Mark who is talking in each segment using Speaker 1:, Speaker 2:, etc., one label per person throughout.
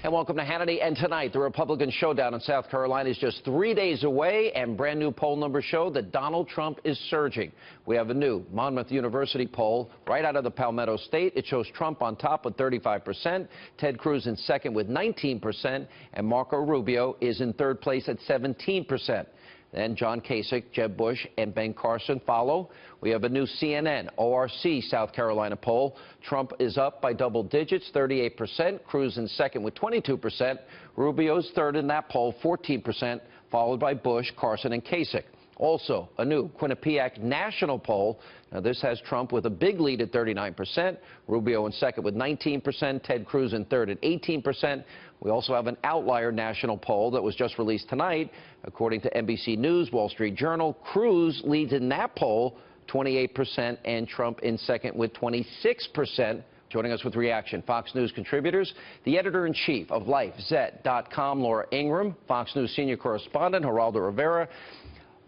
Speaker 1: And welcome to Hannity. And tonight, the Republican showdown in South Carolina is just 3 days away, and brand new poll numbers show that Donald Trump is surging. We have a new Monmouth University poll right out of the Palmetto State. It shows Trump on top with 35%, Ted Cruz in second with 19%, and Marco Rubio is in third place at 17%. Then John Kasich, Jeb Bush, and Ben Carson follow. We have a new CNN ORC South Carolina poll. Trump is up by double digits, 38%. Cruz in second with 22%. Rubio's third in that poll, 14%, followed by Bush, Carson, and Kasich. Also, a new Quinnipiac national poll. Now, this has Trump with a big lead at 39%, Rubio in second with 19%, Ted Cruz in third at 18%. We also have an outlier national poll that was just released tonight. According to NBC News, Wall Street Journal, Cruz leads in that poll 28%, and Trump in second with 26%. Joining us with reaction, Fox News contributors, the editor-in-chief of LifeZet.com, Laura Ingraham, Fox News senior correspondent, Geraldo Rivera.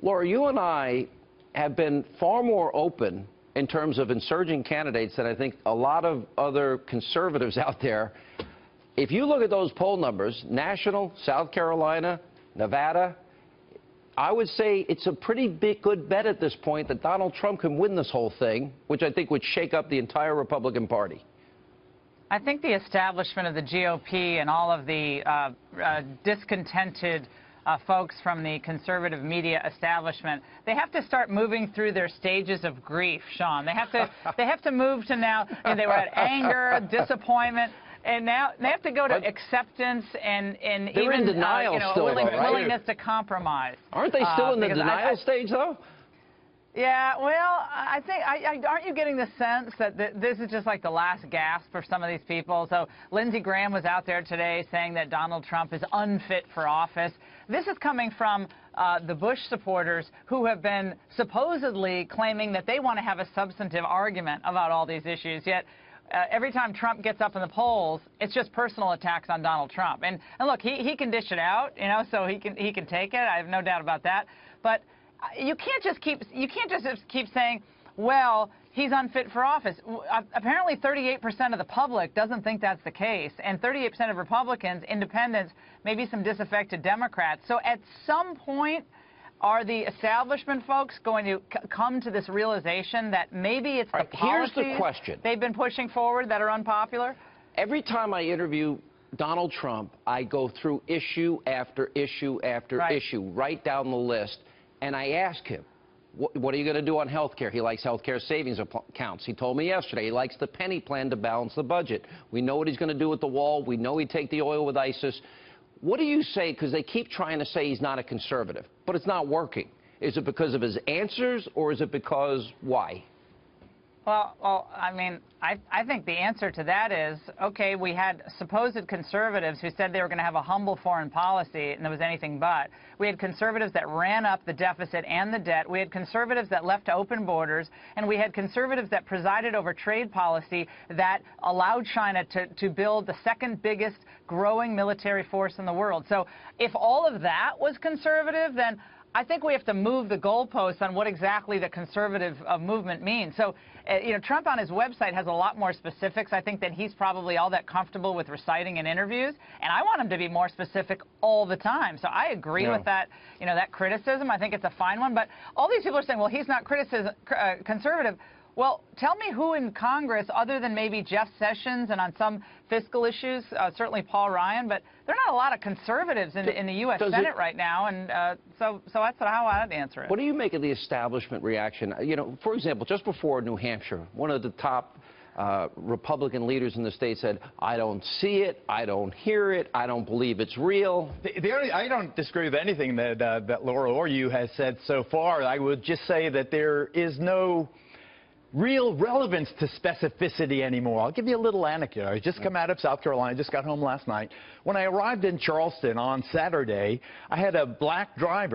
Speaker 1: Laura, you and I have been far more open in terms of insurgent candidates than I think a lot of other conservatives out there. If you look at those poll numbers, national, South Carolina, Nevada, I would say it's a pretty good bet at this point that Donald Trump can win this whole thing, which I think would shake up the entire Republican Party.
Speaker 2: I think the establishment of the GOP and all of the discontented folks from the conservative media establishment, they have to start moving through their stages of grief, Sean. They have to move to now, they were at anger, disappointment, and now they have to go to acceptance and
Speaker 1: they're
Speaker 2: even
Speaker 1: in denial still,
Speaker 2: willingness to compromise.
Speaker 1: Aren't they still in the denial stage, though?
Speaker 2: Yeah, well, I think, aren't you getting the sense that this is just like the last gasp for some of these people? So Lindsey Graham was out there today saying that Donald Trump is unfit for office. This is coming from the Bush supporters who have been supposedly claiming that they want to have a substantive argument about all these issues, yet every time Trump gets up in the polls, it's just personal attacks on Donald Trump. And look, he can dish it out, so he can take it. I have no doubt about that. But you can't just keep saying, well, he's unfit for office. Apparently 38% of the public doesn't think that's the case, and 38% of Republicans, independents, maybe some disaffected Democrats. So at some point, are the establishment folks going to come to this realization that maybe it's the policies
Speaker 1: here's the question
Speaker 2: they've been pushing forward that are unpopular?
Speaker 1: Every time I interview Donald Trump, I go through issue after issue after issue, right down the list. And I ask him, what are you going to do on health care? He likes health care savings accounts. He told me yesterday he likes the penny plan to balance the budget. We know what he's going to do with the wall. We know he'd take the oil with ISIS. What do you say? Because they keep trying to say he's not a conservative, but it's not working. Is it because of his answers, or is it because why?
Speaker 2: Well, I mean, I think the answer to that is, okay, we had supposed conservatives who said they were going to have a humble foreign policy, and there was anything but. We had conservatives that ran up the deficit and the debt. We had conservatives that left open borders, and we had conservatives that presided over trade policy that allowed China to build the second biggest growing military force in the world. So if all of that was conservative, then I think we have to move the goalposts on what exactly the conservative movement means. So, Trump on his website has a lot more specifics, I think, than he's probably all that comfortable with reciting in interviews. And I want him to be more specific all the time. So I agree with that, that criticism. I think it's a fine one. But all these people are saying, well, he's not conservative. Well, tell me who in Congress, other than maybe Jeff Sessions and on some fiscal issues, certainly Paul Ryan, but there are not a lot of conservatives in the U.S. Senate right now, and so that's how I'd answer it.
Speaker 1: What do you make of the establishment reaction? For example, just before New Hampshire, one of the top Republican leaders in the state said, I don't see it, I don't hear it, I don't believe it's real.
Speaker 3: I don't disagree with anything that Laura or you has said so far. I would just say that there is no real relevance to specificity anymore. I'll give you a little anecdote. I just come out of South Carolina, just got home last night. When I arrived in Charleston on Saturday, I had a black cab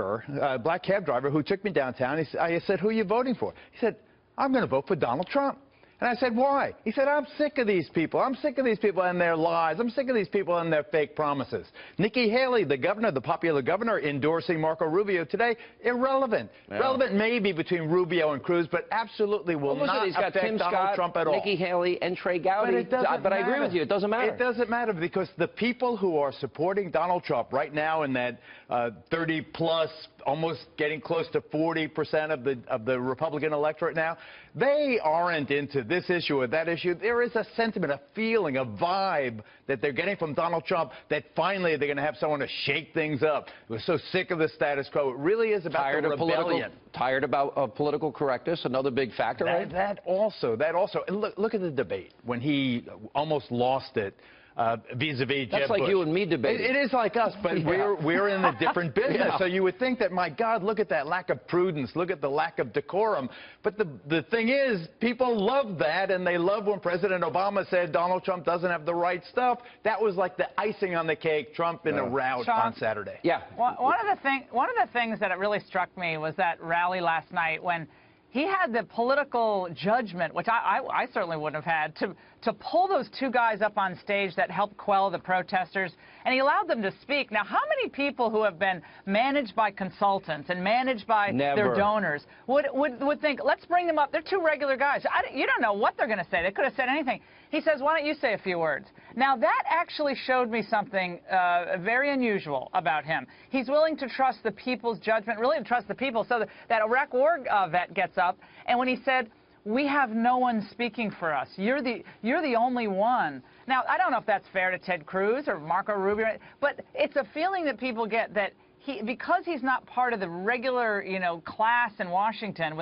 Speaker 3: driver who took me downtown. I said, who are you voting for? He said, I'm going to vote for Donald Trump. And I said, why? He said, I'm sick of these people. I'm sick of these people and their lies. I'm sick of these people and their fake promises. Nikki Haley, the governor, the popular governor, endorsing Marco Rubio today, irrelevant. Yeah. Relevant maybe between Rubio and Cruz, but absolutely will not affect Donald Trump at all.
Speaker 1: Nikki Haley and Trey Gowdy. But I agree with you. It doesn't matter.
Speaker 3: It doesn't matter because the people who are supporting Donald Trump right now in that 30-plus, almost getting close to 40% of the Republican electorate now, they aren't into this issue or that issue. There is a sentiment, a feeling, a vibe that they're getting from Donald Trump that finally they're going to have someone to shake things up. We're so sick of the status quo. It really is about the rebellion.
Speaker 1: Tired about political correctness, another big factor, right?
Speaker 3: That also. And look at the debate when he almost lost it. Vis-a-vis Jeb
Speaker 1: That's like
Speaker 3: Bush.
Speaker 1: You and me debating.
Speaker 3: It is like us, but yeah. we're in a different business.
Speaker 1: Yeah.
Speaker 3: So you would think that, my God, look at that lack of prudence, look at the lack of decorum. But the thing is, people love that, and they love when President Obama said Donald Trump doesn't have the right stuff. That was like the icing on the cake, Trump in a rout on Saturday.
Speaker 2: Yeah. One of the things that really struck me was that rally last night when he had the political judgment, which I certainly wouldn't have had, to pull those two guys up on stage that helped quell the protesters, and he allowed them to speak. Now, how many people who have been managed by consultants and managed by their donors would think, let's bring them up? They're two regular guys. You don't know what they're going to say. They could have said anything. He says, why don't you say a few words? Now, that actually showed me something very unusual about him. He's willing to trust the people's judgment, really to trust the people. So that Iraq war vet gets up, and when he said, we have no one speaking for us. You're the only one. Now, I don't know if that's fair to Ted Cruz or Marco Rubio, but it's a feeling that people get that because he's not part of the regular, class in Washington,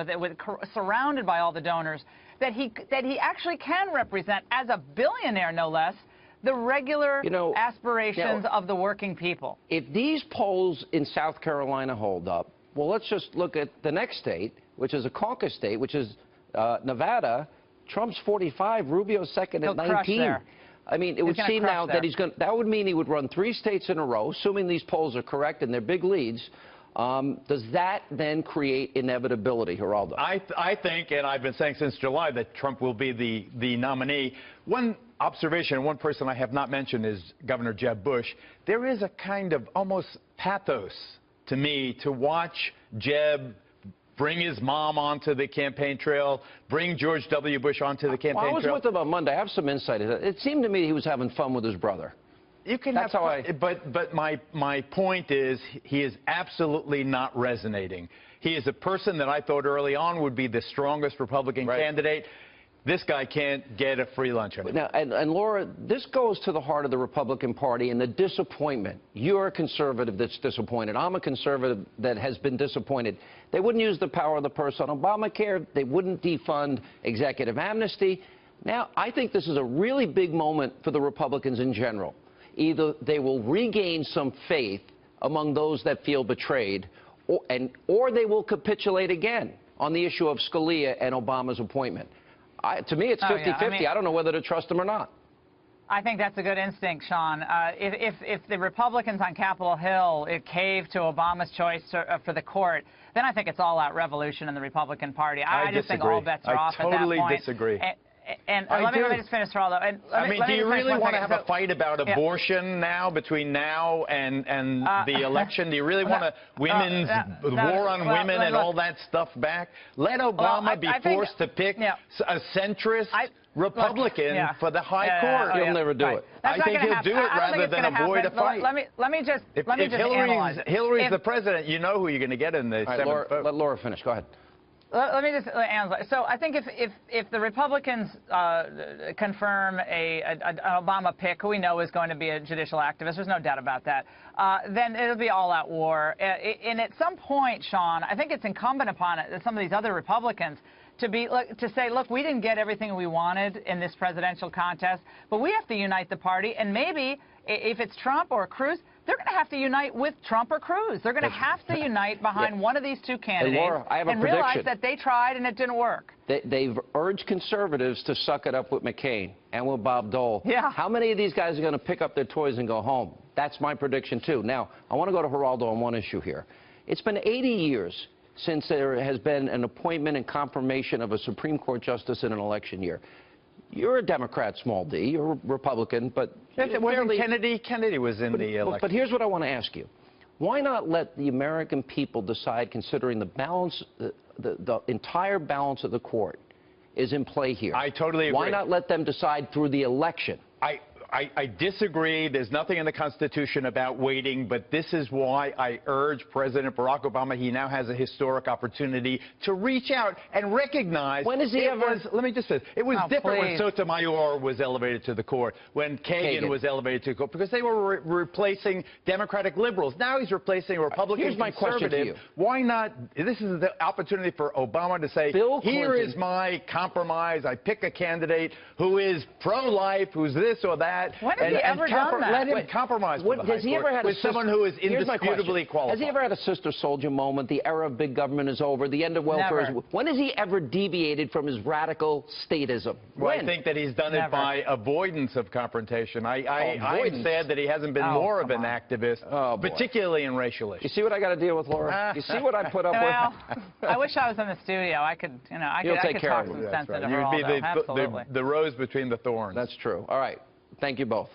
Speaker 2: surrounded by all the donors, that he actually can represent, as a billionaire no less, the regular aspirations of the working people.
Speaker 1: If these polls in South Carolina hold up, well, let's just look at the next state, which is a caucus state, which is Nevada. Trump's 45, Rubio's second at 19. I mean, it would seem now that that would mean he would run 3 states in a row, assuming these polls are correct and they're big leads. Does that then create inevitability, Geraldo?
Speaker 3: I think, and I've been saying since July, that Trump will be the nominee. One observation, one person I have not mentioned is Governor Jeb Bush. There is a kind of almost pathos to me to watch Jeb bring his mom onto the campaign trail, bring George W. Bush onto the campaign trail.
Speaker 1: I was with him on Monday. I have some insight. It seemed to me he was having fun with his brother.
Speaker 3: You can That's have fun, but my point is he is absolutely not resonating. He is a person that I thought early on would be the strongest Republican candidate. This guy can't get a free lunch anymore.
Speaker 1: Now, and Laura, this goes to the heart of the Republican Party and the disappointment. You're a conservative that's disappointed. I'm a conservative that has been disappointed. They wouldn't use the power of the purse on Obamacare. They wouldn't defund executive amnesty. Now, I think this is a really big moment for the Republicans in general. Either they will regain some faith among those that feel betrayed, or they will capitulate again on the issue of Scalia and Obama's appointment. To me, it's 50-50. I don't know whether to trust them or not.
Speaker 2: I think that's a good instinct, Sean. If the Republicans on Capitol Hill cave to Obama's choice for the court, then I think it's all-out revolution in the Republican Party. I just think all bets are off at that point.
Speaker 3: I totally disagree.
Speaker 2: And let me just finish, Geraldo.
Speaker 3: Do you really want to have a fight about abortion now, between now and the election? Do you really want to women's war on women and all that stuff back? Let Obama be forced to pick a centrist Republican for the high court.
Speaker 1: He'll never do it.
Speaker 3: I think he'll do it rather than avoid a fight.
Speaker 2: Let me just analyze.
Speaker 3: If Hillary's the president, you know who you're going to get in the seventh vote.
Speaker 1: Let Laura finish. Go ahead.
Speaker 2: Let me just analyze. So I think if the Republicans confirm an Obama pick, who we know is going to be a judicial activist, there's no doubt about that, then it'll be all-out war. And at some point, Sean, I think it's incumbent upon some of these other Republicans to say, look, we didn't get everything we wanted in this presidential contest, but we have to unite the party. And maybe if it's Trump or Cruz, they're going to have to unite with Trump or Cruz. They're going to have to unite behind one of these two candidates
Speaker 1: Laura, I have a
Speaker 2: realize
Speaker 1: prediction.
Speaker 2: that they tried and it didn't work.
Speaker 1: They've urged conservatives to suck it up with McCain and with Bob Dole.
Speaker 2: Yeah.
Speaker 1: How many of these guys are going to pick up their toys and go home? That's my prediction, too. Now, I want to go to Geraldo on one issue here. It's been 80 years since there has been an appointment and confirmation of a Supreme Court justice in an election year. You're a Democrat, small d. You're a Republican, but
Speaker 3: Wasn't Kennedy? Kennedy was in the election.
Speaker 1: But here's what I want to ask you. Why not let the American people decide, considering the balance, the entire balance of the court is in play here?
Speaker 3: I totally agree.
Speaker 1: Why not let them decide through the election?
Speaker 3: I disagree. There's nothing in the Constitution about waiting, but this is why I urge President Barack Obama. He now has a historic opportunity to reach out and recognize.
Speaker 1: When is he ever?
Speaker 3: Let me just say, it was different
Speaker 2: please.
Speaker 3: when Sotomayor was elevated to the court, when Kagan was elevated to the court, because they were replacing Democratic liberals. Now he's replacing a Republican
Speaker 1: Here's my question to you.
Speaker 3: Why not? This is the opportunity for Obama to say, here is my compromise. I pick a candidate who is pro-life, who's this or that.
Speaker 2: When has he ever done that?
Speaker 3: Let him compromise with
Speaker 1: Has he ever had
Speaker 3: with someone who is indisputably qualified.
Speaker 1: Has he ever had a sister soldier moment? The era of big government is over. The end of welfare is... When has he ever deviated from his radical statism?
Speaker 3: Well, I think that he's done it by avoidance of confrontation. I'm sad that he hasn't been more of an activist, particularly in racial issues.
Speaker 1: You see what I got to deal with, Laura? You see what I put up with?
Speaker 2: I wish I was in the studio. I could, I could talk some sense into her.
Speaker 3: You'd be the rose between the thorns.
Speaker 1: That's true. All right. Thank you both.